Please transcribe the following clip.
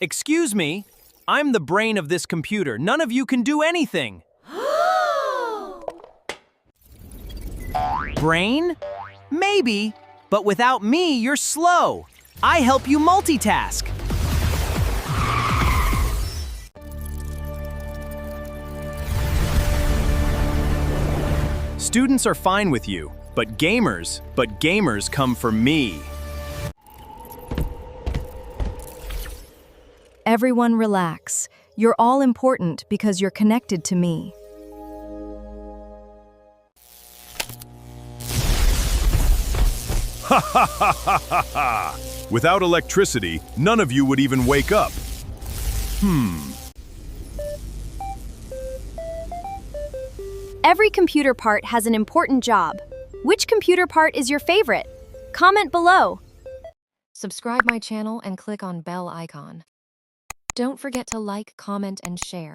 Excuse me, I'm the brain of this computer. None of you can do anything. Brain? Maybe, but without me, you're slow. I help you multitask. Students are fine with you, but gamers come for me. Everyone relax. You're all important because you're connected to me. Ha ha ha ha ha ha! Without electricity, none of you would even wake up. Every computer part has an important job. Which computer part is your favorite? Comment below. Subscribe my channel and click on bell icon. Don't forget to like, comment, and share.